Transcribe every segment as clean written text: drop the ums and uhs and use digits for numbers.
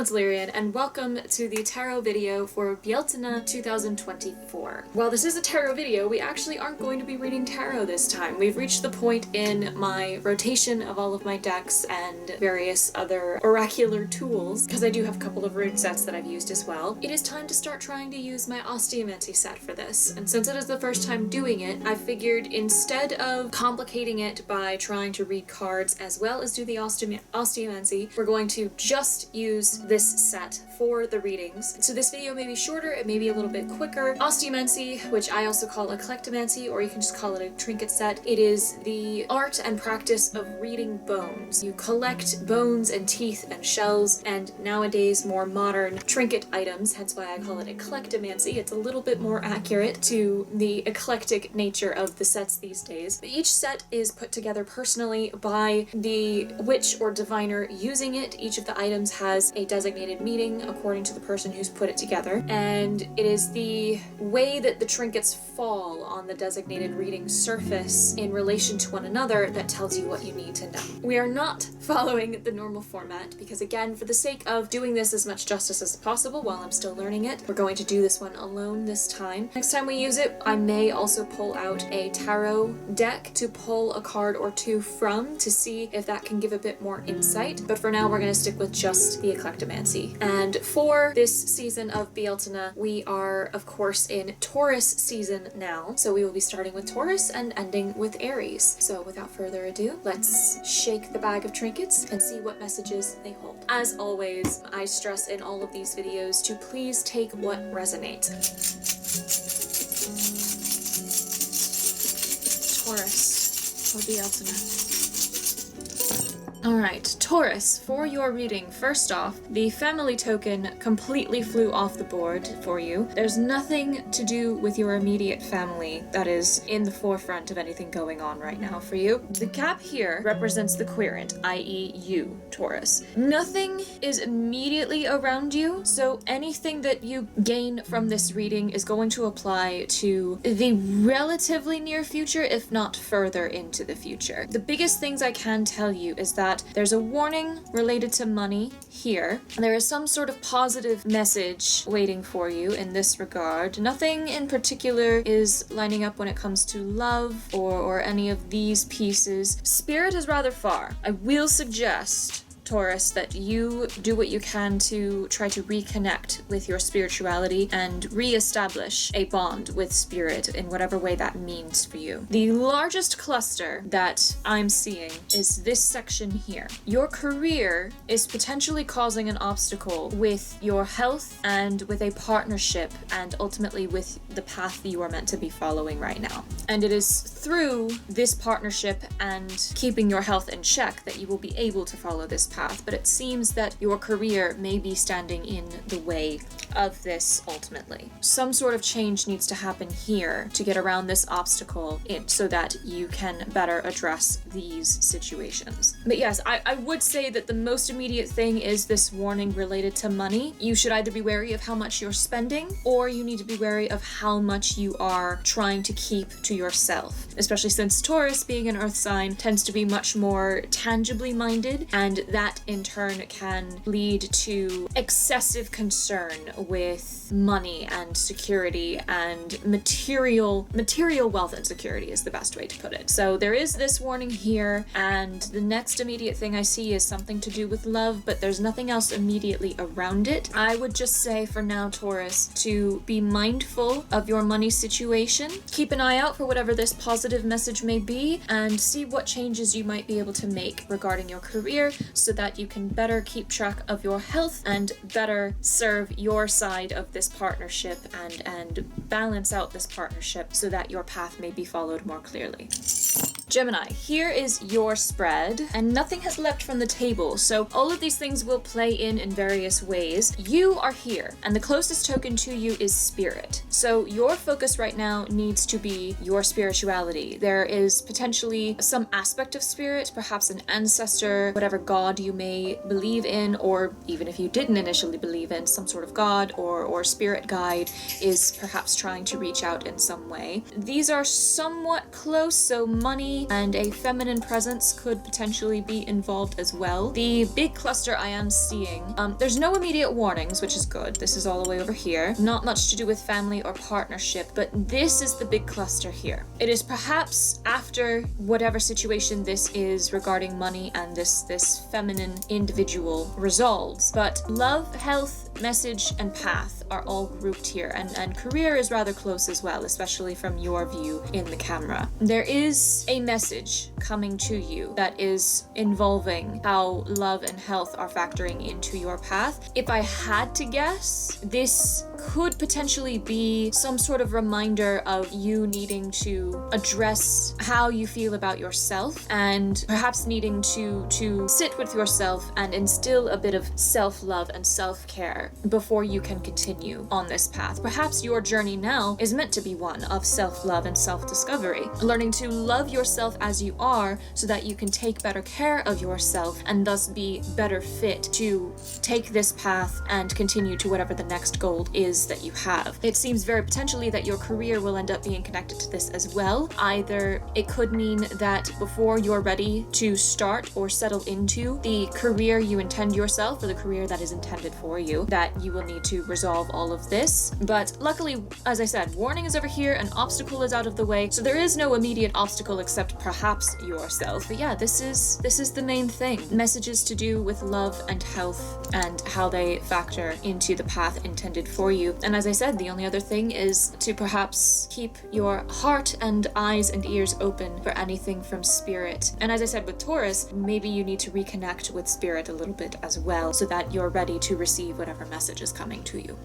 it's Alirien, and welcome to the tarot video for Beltane 2024. While this is a tarot video, we actually aren't going to be reading tarot this time. We've reached the point in my rotation of all of my decks and various other oracular tools, because I do have a couple of rune sets that I've used as well. It is time to start trying to use my osteomancy set for this, and since it is the first time doing it, I figured instead of complicating it by trying to read cards as well as do the osteomancy, we're going to just use this set for the readings. So this video may be shorter, it may be a little bit quicker. Osteomancy, which I also call eclectomancy, or you can just call it a trinket set. It is the art and practice of reading bones. You collect bones and teeth and shells, and nowadays more modern trinket items, hence why I call it eclectomancy. It's a little bit more accurate to the eclectic nature of the sets these days. Each set is put together personally by the witch or diviner using it. Each of the items has a designated meaning according to the person who's put it together, and it is the way that the trinkets fall on the designated reading surface in relation to one another that tells you what you need to know. We are not following the normal format because, again, for the sake of doing this as much justice as possible while I'm still learning it, we're going to do this one alone this time. Next time we use it, I may also pull out a tarot deck to pull a card or two from to see if that can give a bit more insight, but for now we're going to stick with just the eclectomancy. And for this season of Beltane, we are of course in Taurus season now, so we will be starting with Taurus and ending with Aries. So without further ado, let's shake the bag of trinkets and see what messages they hold. As always, I stress in all of these videos to please take what resonates. Taurus or Beltane. Alright, Taurus, for your reading, first off, the family token completely flew off the board for you. There's nothing to do with your immediate family that is in the forefront of anything going on right now for you. The cap here represents the querent, i.e. you, Taurus. Nothing is immediately around you, so anything that you gain from this reading is going to apply to the relatively near future, if not further into the future. The biggest things I can tell you is that there's a warning related to money here. There is some sort of positive message waiting for you in this regard. Nothing in particular is lining up when it comes to love or any of these pieces. Spirit is rather far. I will suggest, Taurus, that you do what you can to try to reconnect with your spirituality and re-establish a bond with spirit in whatever way that means for you. The largest cluster that I'm seeing is this section here. Your career is potentially causing an obstacle with your health and with a partnership and ultimately with the path that you are meant to be following right now. And it is through this partnership and keeping your health in check that you will be able to follow this path, but it seems that your career may be standing in the way of this ultimately. Some sort of change needs to happen here to get around this obstacle so that you can better address these situations. But yes, I would say that the most immediate thing is this warning related to money. You should either be wary of how much you're spending, or you need to be wary of how much you are trying to keep to yourself, especially since Taurus, being an earth sign, tends to be much more tangibly minded, and that in turn can lead to excessive concern with money and security and material wealth and security is the best way to put it. So there is this warning here, and the next immediate thing I see is something to do with love, but there's nothing else immediately around it. I would just say for now, Taurus, to be mindful of your money situation. Keep an eye out for whatever this positive message may be and see what changes you might be able to make regarding your career so that you can better keep track of your health and better serve your side of this partnership and balance out this partnership so that your path may be followed more clearly. Gemini, here is your spread, and nothing has left from the table, so all of these things will play in various ways. You are here, and the closest token to you is spirit. So your focus right now needs to be your spirituality. There is potentially some aspect of spirit, perhaps an ancestor, whatever god you may believe in, or even if you didn't initially believe in, some sort of god or spirit guide is perhaps trying to reach out in some way. These are somewhat close, so money money and a feminine presence could potentially be involved as well. The big cluster I am seeing, there's no immediate warnings, which is good. This is all the way over here. Not much to do with family or partnership, but this is the big cluster here. It is perhaps after whatever situation this is regarding money and this feminine individual resolves. But love, health, message, and path are all grouped here, and career is rather close as well, especially from your view in the camera. There is a message coming to you that is involving how love and health are factoring into your path. If I had to guess, this could potentially be some sort of reminder of you needing to address how you feel about yourself, and perhaps needing to sit with yourself and instill a bit of self-love and self-care before you can continue on this path. Perhaps your journey now is meant to be one of self-love and self-discovery, learning to love yourself as you are so that you can take better care of yourself and thus be better fit to take this path and continue to whatever the next goal is that you have. It seems very potentially that your career will end up being connected to this as well. Either it could mean that before you're ready to start or settle into the career you intend yourself, or the career that is intended for you, that you will need to resolve all of this. But luckily, as I said, warning is over here, an obstacle is out of the way, so there is no immediate obstacle except perhaps yourself. But yeah, this is the main thing. Messages to do with love and health and how they factor into the path intended for you. And as I said, the only other thing is to perhaps keep your heart and eyes and ears open for anything from spirit. And as I said with Taurus, maybe you need to reconnect with spirit a little bit as well, so that you're ready to receive whatever message is coming to you.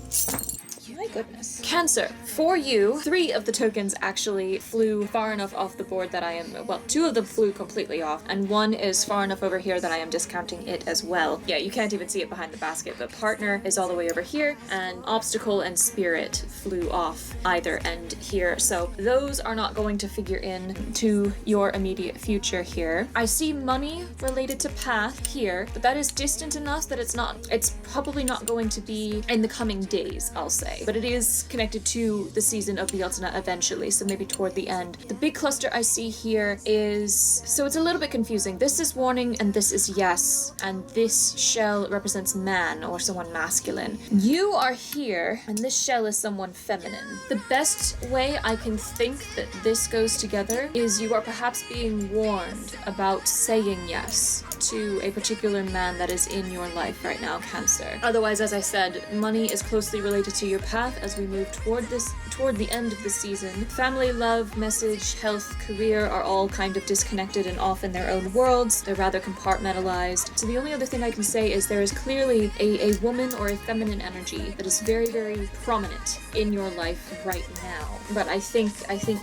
My goodness. Cancer. For you, 3 of the tokens actually flew far enough off the board that I am, well, 2 of them flew completely off, and 1 is far enough over here that I am discounting it as well. Yeah, you can't even see it behind the basket, but partner is all the way over here, and obstacle and spirit flew off either end here. So those are not going to figure in to your immediate future here. I see money related to path here, but that is distant enough that it's probably not going to be in the coming days, I'll say. But it is connected to the season of Beltane eventually, so maybe toward the end. The big cluster I see here is, so it's a little bit confusing. This is warning and this is yes, and this shell represents man or someone masculine. You are here and this shell is someone feminine. The best way I can think that this goes together is you are perhaps being warned about saying yes to a particular man that is in your life right now, Cancer. Otherwise, as I said, money is closely related to your path as we move toward the end of the season. Family, love, message, health, career are all kind of disconnected and off in their own worlds. They're rather compartmentalized. So the only other thing I can say is there is clearly a woman or a feminine energy that is very, very prominent in your life right now. But I think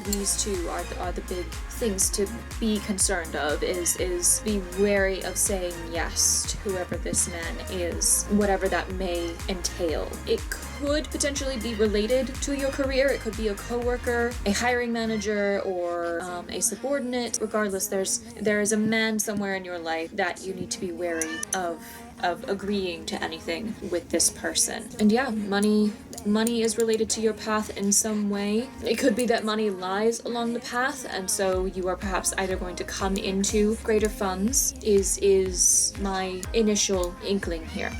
these two are the big things to be concerned of, is be wary of saying yes to whoever this man is, whatever that may entail. It could potentially be related to your career. It could be a coworker, a hiring manager, or a subordinate. Regardless, there is a man somewhere in your life that you need to be wary of agreeing to anything with this person. And yeah, money is related to your path in some way. It could be that money lies along the path, and so you are perhaps either going to come into greater funds, is my initial inkling here.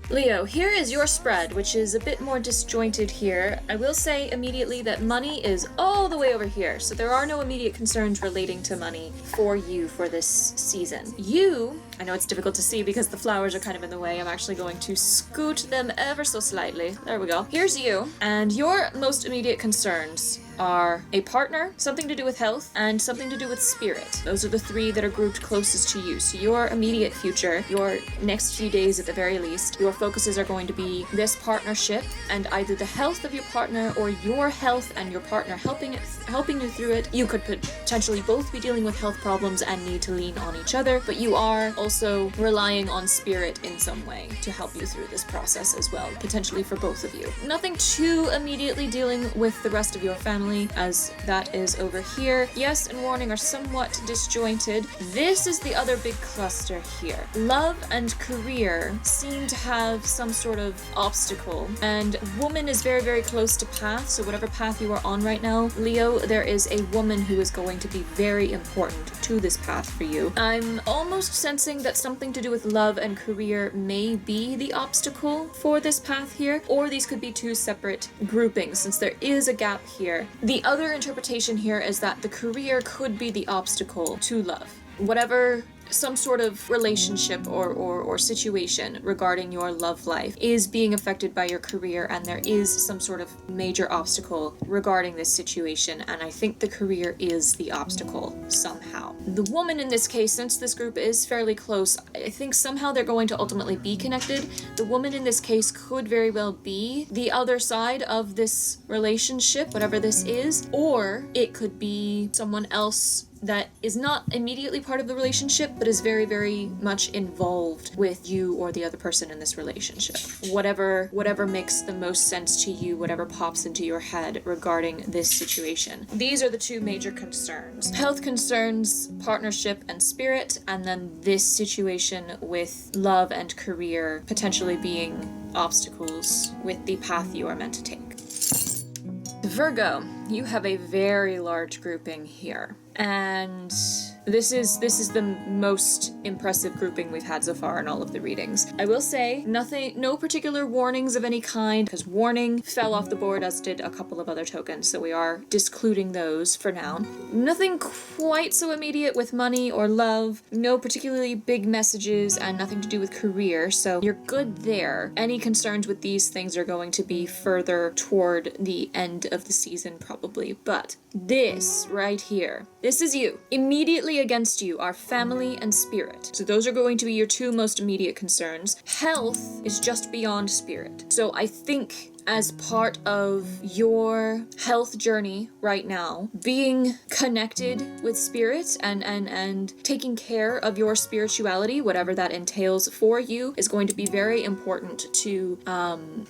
Leo, here is your spread, which is a bit more disjointed here. I will say immediately that money is all the way over here, so there are no immediate concerns relating to money for you for this season. You, I know it's difficult to see because the flowers are kind of in the way. I'm actually going to scoot them ever so slightly. There we go. Here's you, and your most immediate concerns are a partner, something to do with health, and something to do with spirit. Those are the 3 that are grouped closest to you. So your immediate future, your next few days at the very least, your focuses are going to be this partnership and either the health of your partner or your health and your partner helping you through it. You could potentially both be dealing with health problems and need to lean on each other, but you are also relying on spirit in some way to help you through this process as well, potentially for both of you. Nothing too immediately dealing with the rest of your family, as that is over here. Yes and warning are somewhat disjointed. This is the other big cluster here. Love and career seem to have some sort of obstacle, and woman is very, very close to path. So whatever path you are on right now, Leo, there is a woman who is going to be very important to this path for you. I'm almost sensing that something to do with love and career may be the obstacle for this path here, or these could be two separate groupings since there is a gap here. The other interpretation here is that the career could be the obstacle to love. Whatever some sort of relationship or situation regarding your love life is being affected by your career, and there is some sort of major obstacle regarding this situation, and I think the career is the obstacle somehow. The woman in this case, since this group is fairly close, I think somehow they're going to ultimately be connected. The woman in this case could very well be the other side of this relationship, whatever this is, or it could be someone else that is not immediately part of the relationship, but is very, very much involved with you or the other person in this relationship. Whatever makes the most sense to you, whatever pops into your head regarding this situation. These are the two major concerns. Health concerns, partnership and spirit, and then this situation with love and career potentially being obstacles with the path you are meant to take. Virgo, you have a very large grouping here. And this is the most impressive grouping we've had so far in all of the readings. I will say no particular warnings of any kind, because warning fell off the board, as did a couple of other tokens, so we are discluding those for now. Nothing quite so immediate with money or love, no particularly big messages, and nothing to do with career, so you're good there. Any concerns with these things are going to be further toward the end of the season probably, but this right here, this is you. Immediately against you are family and spirit. So those are going to be your two most immediate concerns. Health is just beyond spirit. So I think as part of your health journey right now, being connected with spirit and taking care of your spirituality, whatever that entails for you, is going to be very important to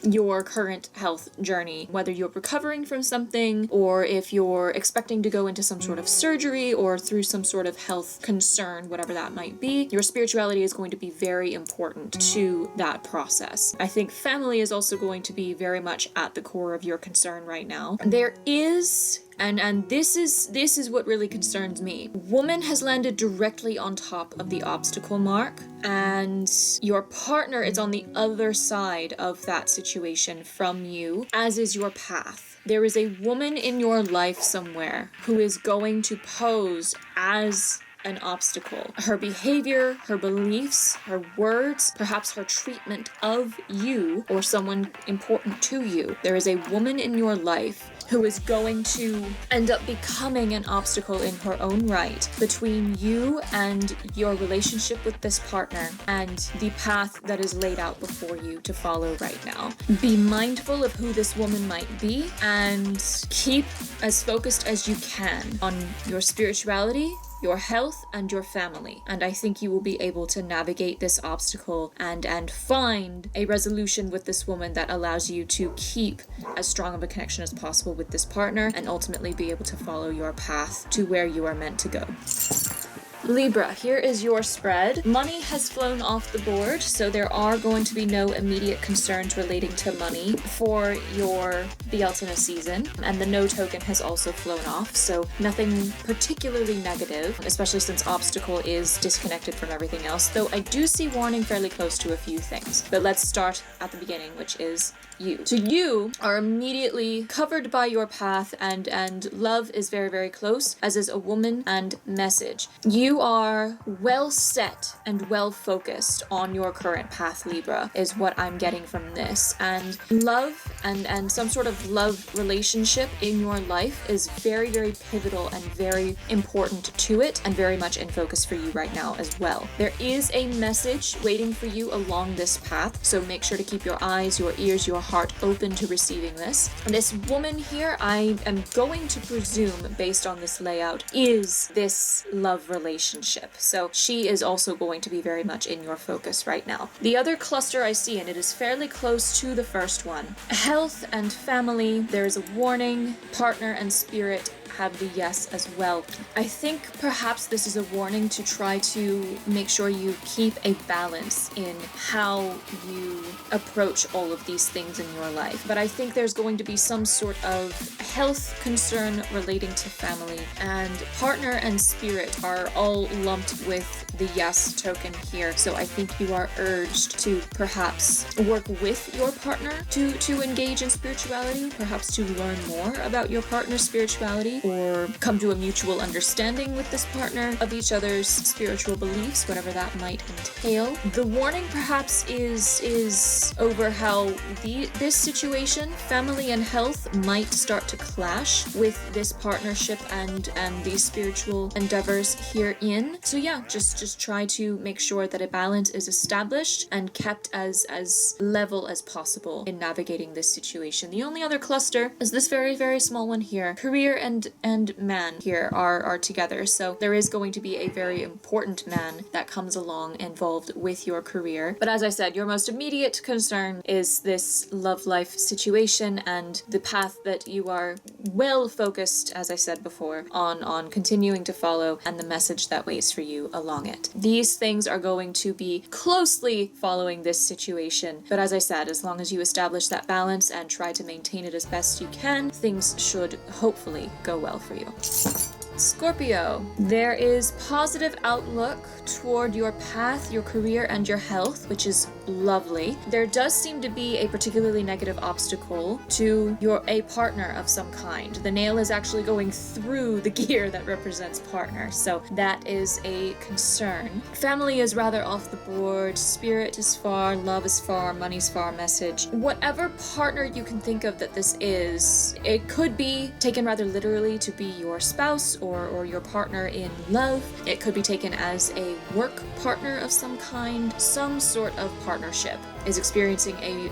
your current health journey. Whether you're recovering from something, or if you're expecting to go into some sort of surgery or through some sort of health concern, whatever that might be, your spirituality is going to be very important to that process. I think family is also going to be very much at the core of your concern right now. There is, and this is what really concerns me. Woman has landed directly on top of the obstacle mark, and your partner is on the other side of that situation from you, as is your path. There is a woman in your life somewhere who is going to pose as an obstacle. Her behavior, her beliefs, her words, perhaps her treatment of you or someone important to you. There is a woman in your life who is going to end up becoming an obstacle in her own right between you and your relationship with this partner and the path that is laid out before you to follow right now. Be mindful of who this woman might be and keep as focused as you can on your spirituality, your health, and your family. And I think you will be able to navigate this obstacle and find a resolution with this woman that allows you to keep as strong of a connection as possible with this partner and ultimately be able to follow your path to where you are meant to go. Libra, here is your spread. Money has flown off the board, so there are going to be no immediate concerns relating to money for your Bealtaine season, and the no token has also flown off, so nothing particularly negative, especially since obstacle is disconnected from everything else, though I do see warning fairly close to a few things. But let's start at the beginning, which is you. So you are immediately covered by your path, and love is very, very close, as is a woman and message. You are well set and well focused on your current path, Libra, is what I'm getting from this. And love and some sort of love relationship in your life is very, very pivotal and very important to it, and very much in focus for you right now as well. There is a message waiting for you along this path, so make sure to keep your eyes, your ears, your heart open to receiving this. This woman here, I am going to presume, based on this layout, is this love relationship relationship. So she is also going to be very much in your focus right now. The other cluster I see, and it is fairly close to the first one, health and family. There is a warning. Partner and spirit have the yes as well. I think perhaps this is a warning to try to make sure you keep a balance in how you approach all of these things in your life. But I think there's going to be some sort of health concern relating to family, and partner and spirit are all lumped with the yes token here. So I think you are urged to perhaps work with your partner to engage in spirituality, perhaps to learn more about your partner's spirituality, or come to a mutual understanding with this partner of each other's spiritual beliefs, whatever that might entail. The warning perhaps is over how this situation, family and health, might start to clash with this partnership and these spiritual endeavors herein. So yeah, just try to make sure that a balance is established and kept as level as possible in navigating this situation. The only other cluster is this very, very small one here. Career and man here are together. So there is going to be a very important man that comes along involved with your career. But as I said, your most immediate concern is this love life situation and the path that you are well focused, as I said before, on continuing to follow, and the message that waits for you along it. These things are going to be closely following this situation. But as I said, as long as you establish that balance and try to maintain it as best you can, things should hopefully go well for you. Scorpio, there is positive outlook toward your path, your career, and your health, which is lovely. There does seem to be a particularly negative obstacle to a partner of some kind. The nail is actually going through the gear that represents partner, so that is a concern. Family is rather off the board, spirit is far, love is far, money's far message. Whatever partner you can think of that this is, it could be taken rather literally to be your spouse or your partner in love. It could be taken as a work partner of some kind. Some sort of partnership is experiencing a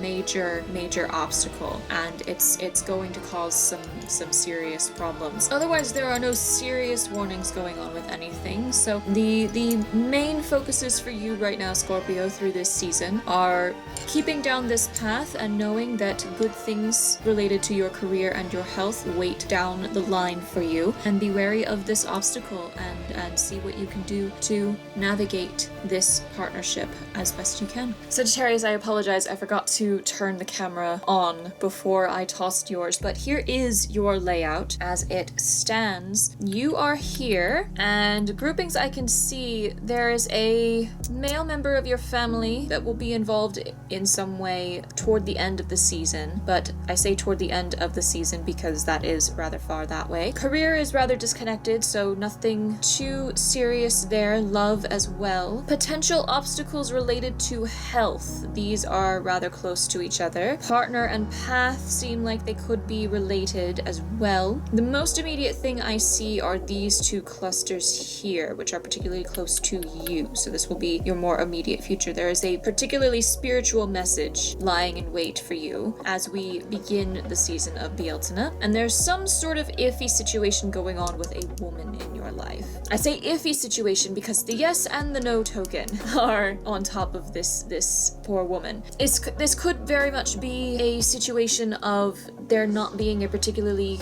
major obstacle, and it's going to cause some serious problems. Otherwise, there are no serious warnings going on with anything. So the main focuses for you right now, Scorpio, through this season are keeping down this path and knowing that good things related to your career and your health wait down the line for you, and be wary of this obstacle and see what you can do to navigate this partnership as best you can. Sagittarius, I apologize, I forgot to turn the camera on before I tossed yours, but here is your layout as it stands. You are here, and groupings I can see, there is a male member of your family that will be involved in some way toward the end of the season, but I say toward the end of the season because that is rather far that way. Career is rather disconnected, so nothing too serious there. Love as well. Potential obstacles related to health. These are rather close to each other. Partner and path seem like they could be related as well. The most immediate thing I see are these two clusters here, which are particularly close to you. So this will be your more immediate future. There is a particularly spiritual message lying in wait for you as we begin the season of Beltane. And there's some sort of iffy situation going on with a woman in your life. I say iffy situation because the yes and the no token are on top of this poor woman. This could very much be a situation of there not being a particularly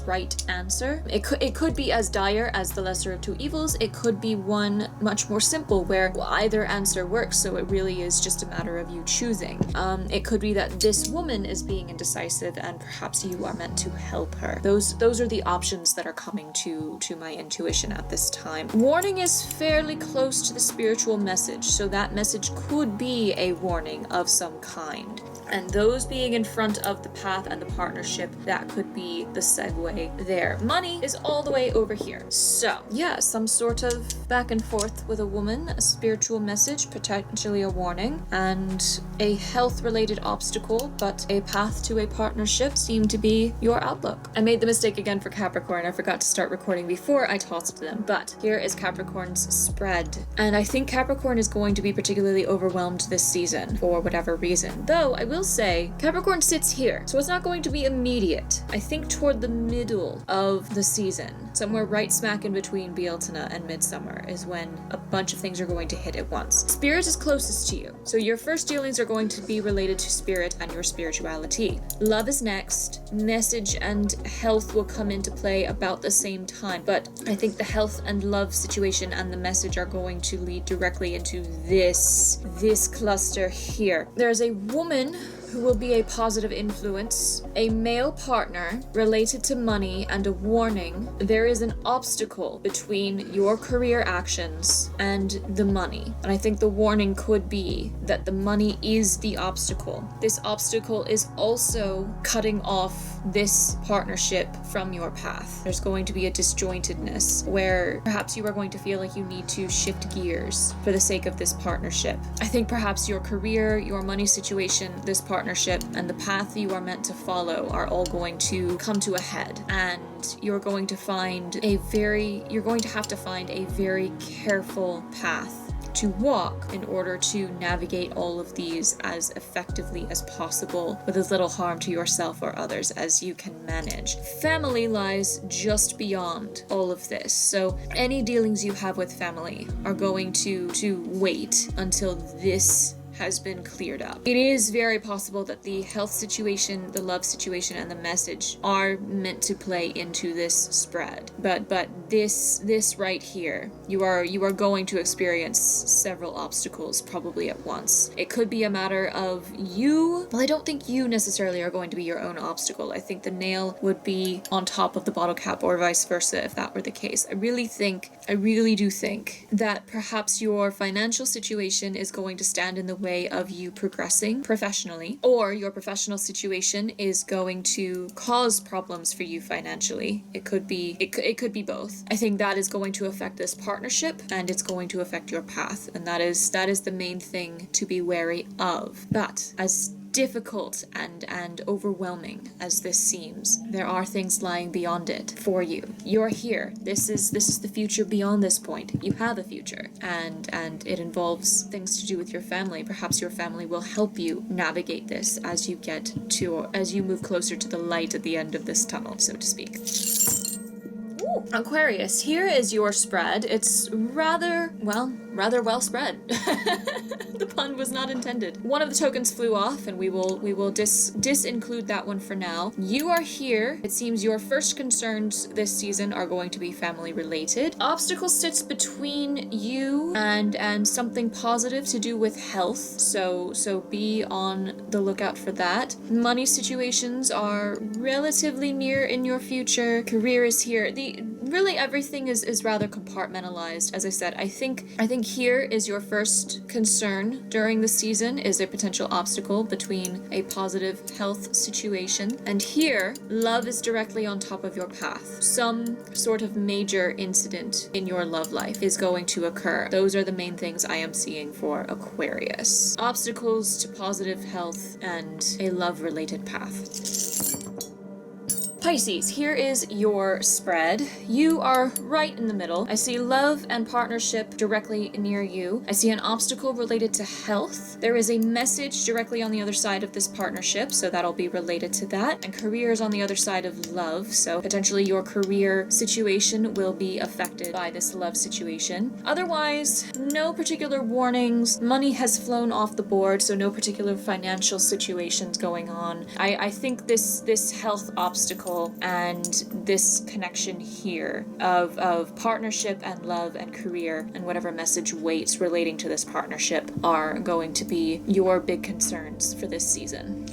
right answer. It could be as dire as the lesser of two evils. It could be one much more simple where either answer works, so it really is just a matter of you choosing. It could be that this woman is being indecisive and perhaps you are meant to help her. Those are the options that are coming to my intuition at this time. Warning is fairly close to the spiritual message, so that message could be a warning of some kind. And those being in front of the path and the partnership, that could be the segue there. Money is all the way over here. So yeah, some sort of back and forth with a woman, a spiritual message, potentially a warning, and a health related obstacle, but a path to a partnership seem to be your outlook. I made the mistake again for Capricorn. I forgot to start recording before I tossed them, but here is Capricorn's spread. And I think Capricorn is going to be particularly overwhelmed this season for whatever reason. Though I will say Capricorn sits here here. So it's not going to be immediate. I think toward the middle of the season, somewhere right smack in between Bealtaine and Midsummer is when a bunch of things are going to hit at once. Spirit is closest to you. So your first dealings are going to be related to spirit and your spirituality. Love is next. Message and health will come into play about the same time. But I think the health and love situation and the message are going to lead directly into this cluster here. There's a woman who will be a positive influence, a male partner related to money, and a warning. There is an obstacle between your career actions and the money. And I think the warning could be that the money is the obstacle. This obstacle is also cutting off this partnership from your path. There's going to be a disjointedness where perhaps you are going to feel like you need to shift gears for the sake of this partnership. I think perhaps your career, your money situation, this partnership, and the path you are meant to follow are all going to come to a head, and you're going to have to find a very careful path to walk in order to navigate all of these as effectively as possible with as little harm to yourself or others as you can manage. Family lies just beyond all of this, so any dealings you have with family are going to wait until this has been cleared up. It is very possible that the health situation, the love situation, and the message are meant to play into this spread. But this right here, you are going to experience several obstacles probably at once. It could be a matter of you. Well, I don't think you necessarily are going to be your own obstacle. I think the nail would be on top of the bottle cap, or vice versa, if that were the case. I really do think that perhaps your financial situation is going to stand in the way of you progressing professionally, or your professional situation is going to cause problems for you financially. It could be both. I think that is going to affect this partnership, and it's going to affect your path, and that is the main thing to be wary of. But as difficult and overwhelming as this seems, there are things lying beyond it for you. You're here. This is the future beyond this point. You have a future, and it involves things to do with your family. Perhaps your family will help you navigate this as you move closer to the light at the end of this tunnel, so to speak. Ooh, Aquarius, here is your spread. It's rather well spread. The pun was not intended. One of the tokens flew off, and we will disinclude that one for now. You are here. It seems your first concerns this season are going to be family related. Obstacle sits between you and something positive to do with health. So be on the lookout for that. Money situations are relatively near in your future. Career is here. Really everything is rather compartmentalized. As I said, I think here is your first concern during the season is a potential obstacle between a positive health situation, and here love is directly on top of your path. Some sort of major incident in your love life is going to occur. Those are the main things I am seeing for Aquarius. Obstacles to positive health and a love-related path. Pisces, here is your spread. You are right in the middle. I see love and partnership directly near you. I see an obstacle related to health. There is a message directly on the other side of this partnership, so that'll be related to that. And career is on the other side of love, so potentially your career situation will be affected by this love situation. Otherwise, no particular warnings. Money has flown off the board, so no particular financial situations going on. I think this health obstacle and this connection here of partnership and love and career and whatever message waits relating to this partnership are going to be your big concerns for this season.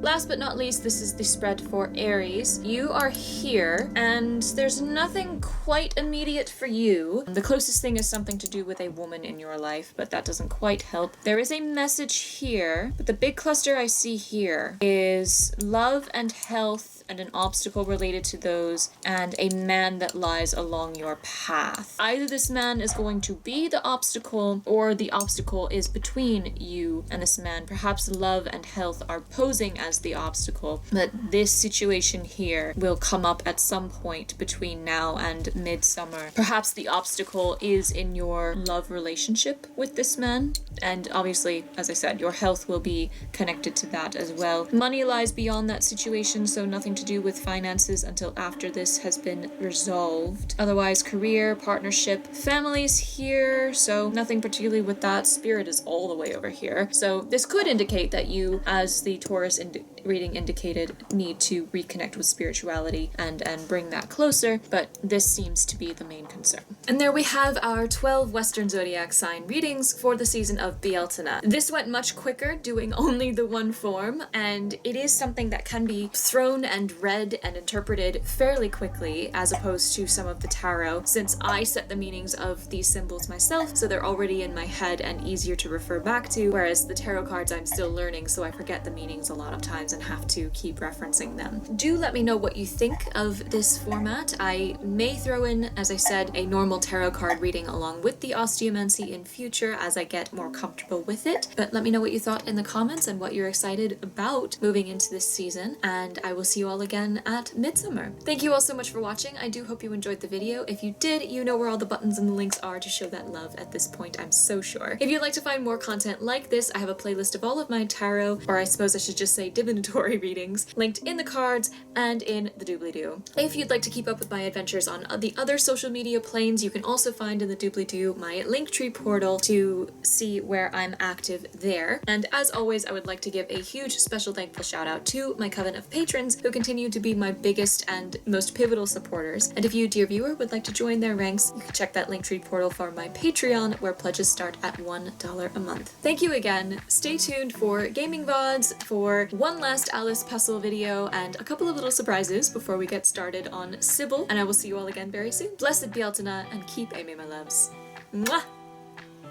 Last but not least, this is the spread for Aries. You are here, and there's nothing quite immediate for you. The closest thing is something to do with a woman in your life, but that doesn't quite help. There is a message here, but the big cluster I see here is love and health and an obstacle related to those, and a man that lies along your path. Either this man is going to be the obstacle, or the obstacle is between you and this man. Perhaps love and health are posing as the obstacle. But this situation here will come up at some point between now and midsummer. Perhaps the obstacle is in your love relationship with this man. And obviously, as I said, your health will be connected to that as well. Money lies beyond that situation, so nothing to do with finances until after this has been resolved. Otherwise, career, partnership, families here, so nothing particularly with that. Spirit is all the way over here. So this could indicate that you, as the Taurus reading indicated, need to reconnect with spirituality and bring that closer, but this seems to be the main concern. And there we have our 12 Western Zodiac sign readings for the season of Beltane. This went much quicker, doing only the one form, and it is something that can be thrown and read and interpreted fairly quickly, as opposed to some of the tarot, since I set the meanings of these symbols myself, so they're already in my head and easier to refer back to, whereas the tarot cards I'm still learning, so I forget the meanings a lot of times and have to keep referencing them. Do let me know what you think of this format. I may throw in, as I said, a normal tarot card reading along with the osteomancy in future as I get more comfortable with it, but let me know what you thought in the comments and what you're excited about moving into this season, and I will see you all again at midsummer. Thank you all so much for watching. I do hope you enjoyed the video. If you did, you know where all the buttons and the links are to show that love at this point, I'm so sure. If you'd like to find more content like this, I have a playlist of all of my tarot, or I suppose I should just say divinatory readings, linked in the cards and in the doobly-doo. If you'd like to keep up with my adventures on the other social media planes, you can also find in the doobly-doo my Linktree portal to see where I'm active there. And as always, I would like to give a huge special thankful shout out to my coven of patrons who continue to be my biggest and most pivotal supporters. And if you, dear viewer, would like to join their ranks, you can check that Linktree portal for my Patreon, where pledges start at $1 a month. Thank you again. Stay tuned for gaming VODs, for one last Alice puzzle video, and a couple of little surprises before we get started on Sybil, and I will see you all again very soon. Blessed Bealtaine, and keep aiming, my loves. Mwah!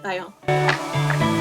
Bye, y'all.